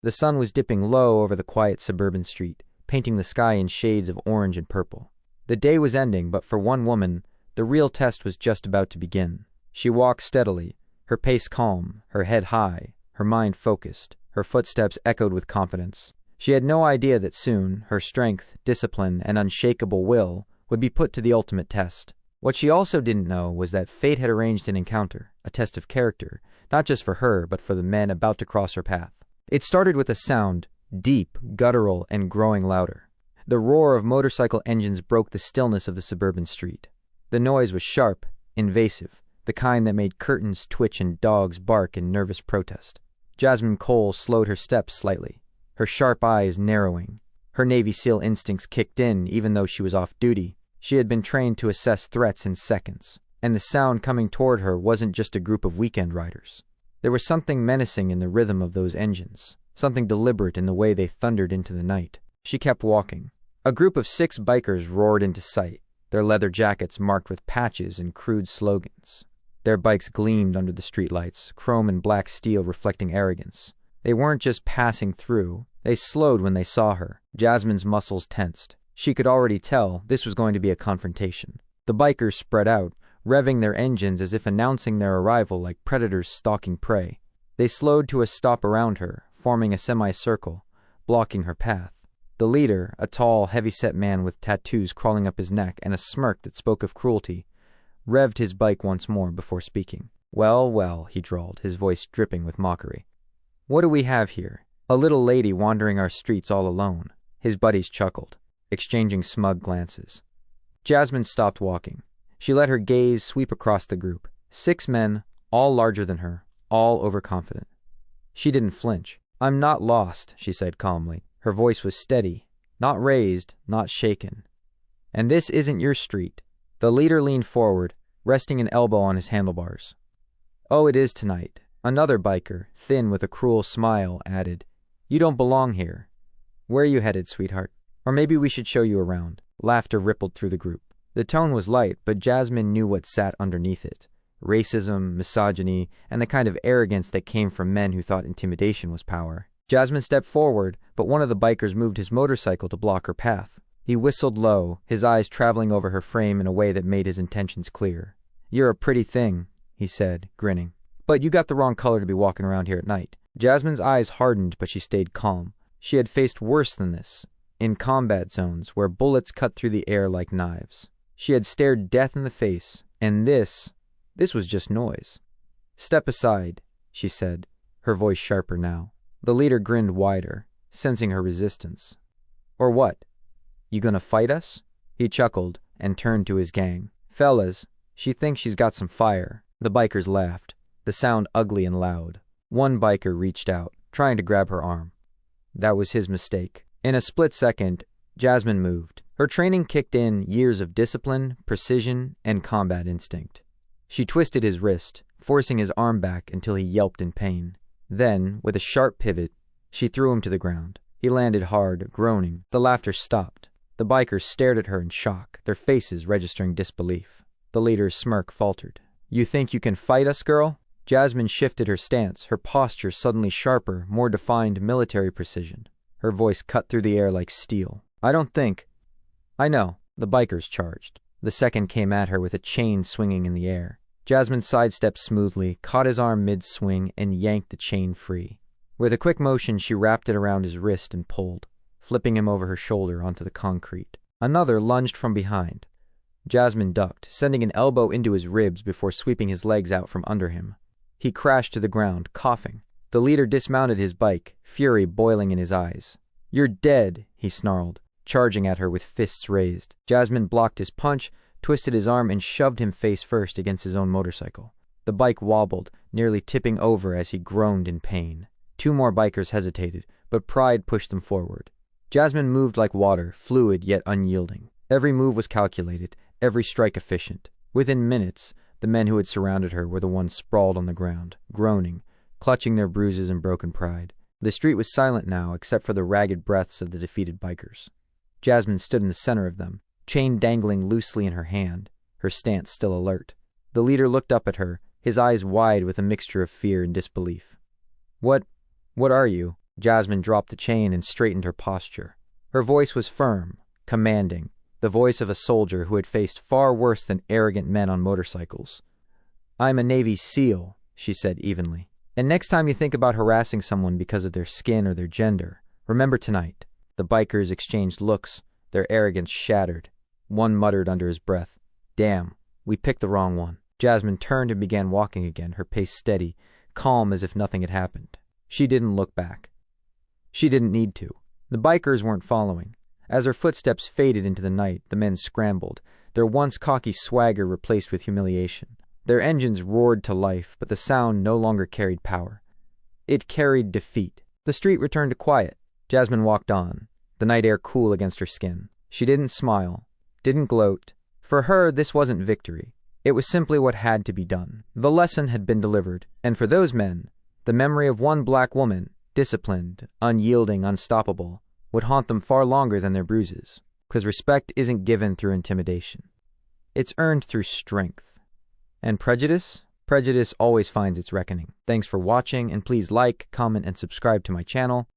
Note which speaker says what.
Speaker 1: The sun was dipping low over the quiet suburban street, painting the sky in shades of orange and purple. The day was ending, but for one woman, the real test was just about to begin. She walked steadily, her pace calm, her head high, her mind focused, her footsteps echoed with confidence. She had no idea that soon, her strength, discipline, and unshakable will would be put to the ultimate test. What she also didn't know was that fate had arranged an encounter, a test of character, not just for her, but for the men about to cross her path. It started with a sound, deep, guttural, and growing louder. The roar of motorcycle engines broke the stillness of the suburban street. The noise was sharp, invasive, the kind that made curtains twitch and dogs bark in nervous protest. Jasmine Cole slowed her steps slightly, her sharp eyes narrowing. Her Navy SEAL instincts kicked in even though she was off duty. She had been trained to assess threats in seconds, and the sound coming toward her wasn't just a group of weekend riders. There was something menacing in the rhythm of those engines, something deliberate in the way they thundered into the night. She kept walking. A group of 6 bikers roared into sight, their leather jackets marked with patches and crude slogans. Their bikes gleamed under the streetlights, chrome and black steel reflecting arrogance. They weren't just passing through, they slowed when they saw her. Jasmine's muscles tensed. She could already tell this was going to be a confrontation. The bikers spread out, revving their engines as if announcing their arrival like predators stalking prey. They slowed to a stop around her, forming a semicircle, blocking her path. The leader, a tall, heavy-set man with tattoos crawling up his neck and a smirk that spoke of cruelty, revved his bike once more before speaking. "Well, well," he drawled, his voice dripping with mockery. "What do we have here? A little lady wandering our streets all alone." His buddies chuckled, exchanging smug glances. Jasmine stopped walking. She let her gaze sweep across the group. 6 men, all larger than her, all overconfident. She didn't flinch. "I'm not lost," she said calmly. Her voice was steady, not raised, not shaken. "And this isn't your street." The leader leaned forward, resting an elbow on his handlebars. "Oh, it is tonight." Another biker, thin with a cruel smile, added, "You don't belong here. Where are you headed, sweetheart? Or maybe we should show you around." Laughter rippled through the group. The tone was light, but Jasmine knew what sat underneath it. Racism, misogyny, and the kind of arrogance that came from men who thought intimidation was power. Jasmine stepped forward, but one of the bikers moved his motorcycle to block her path. He whistled low, his eyes traveling over her frame in a way that made his intentions clear. "You're a pretty thing," he said, grinning. "But you got the wrong color to be walking around here at night." Jasmine's eyes hardened, but she stayed calm. She had faced worse than this, in combat zones where bullets cut through the air like knives. She had stared death in the face, and this was just noise. "Step aside," she said, her voice sharper now. The leader grinned wider, sensing her resistance. "Or what? You gonna fight us?" He chuckled and turned to his gang. "Fellas, she thinks she's got some fire." The bikers laughed, the sound ugly and loud. One biker reached out, trying to grab her arm. That was his mistake. In a split second, Jasmine moved. Her training kicked in years of discipline, precision, and combat instinct. She twisted his wrist, forcing his arm back until he yelped in pain. Then, with a sharp pivot, she threw him to the ground. He landed hard, groaning. The laughter stopped. The bikers stared at her in shock, their faces registering disbelief. The leader's smirk faltered. "You think you can fight us, girl?" Jasmine shifted her stance, her posture suddenly sharper, more defined military precision. Her voice cut through the air like steel. "I don't think—" "I know." The bikers charged. The second came at her with a chain swinging in the air. Jasmine sidestepped smoothly, caught his arm mid-swing, and yanked the chain free. With a quick motion, she wrapped it around his wrist and pulled, flipping him over her shoulder onto the concrete. Another lunged from behind. Jasmine ducked, sending an elbow into his ribs before sweeping his legs out from under him. He crashed to the ground, coughing. The leader dismounted his bike, fury boiling in his eyes. "You're dead," he snarled, charging at her with fists raised. Jasmine blocked his punch, twisted his arm, and shoved him face first against his own motorcycle. The bike wobbled, nearly tipping over as he groaned in pain. 2 more bikers hesitated, but pride pushed them forward. Jasmine moved like water, fluid yet unyielding. Every move was calculated, every strike efficient. Within minutes, the men who had surrounded her were the ones sprawled on the ground, groaning, clutching their bruises and broken pride. The street was silent now, except for the ragged breaths of the defeated bikers. Jasmine stood in the center of them, chain dangling loosely in her hand, her stance still alert. The leader looked up at her, his eyes wide with a mixture of fear and disbelief. What are you?" Jasmine dropped the chain and straightened her posture. Her voice was firm, commanding, the voice of a soldier who had faced far worse than arrogant men on motorcycles. "I'm a Navy SEAL," she said evenly. "And next time you think about harassing someone because of their skin or their gender, remember tonight." The bikers exchanged looks, their arrogance shattered. One muttered under his breath, "Damn, we picked the wrong one." Jasmine turned and began walking again, her pace steady, calm as if nothing had happened. She didn't look back. She didn't need to. The bikers weren't following. As her footsteps faded into the night, the men scrambled, their once cocky swagger replaced with humiliation. Their engines roared to life, but the sound no longer carried power. It carried defeat. The street returned to quiet. Jasmine walked on, the night air cool against her skin. She didn't smile, didn't gloat. For her, this wasn't victory. It was simply what had to be done. The lesson had been delivered, and for those men, the memory of one black woman, disciplined, unyielding, unstoppable, would haunt them far longer than their bruises. Because respect isn't given through intimidation. It's earned through strength. And prejudice? Prejudice always finds its reckoning. Thanks for watching, and please like, comment, and subscribe to my channel.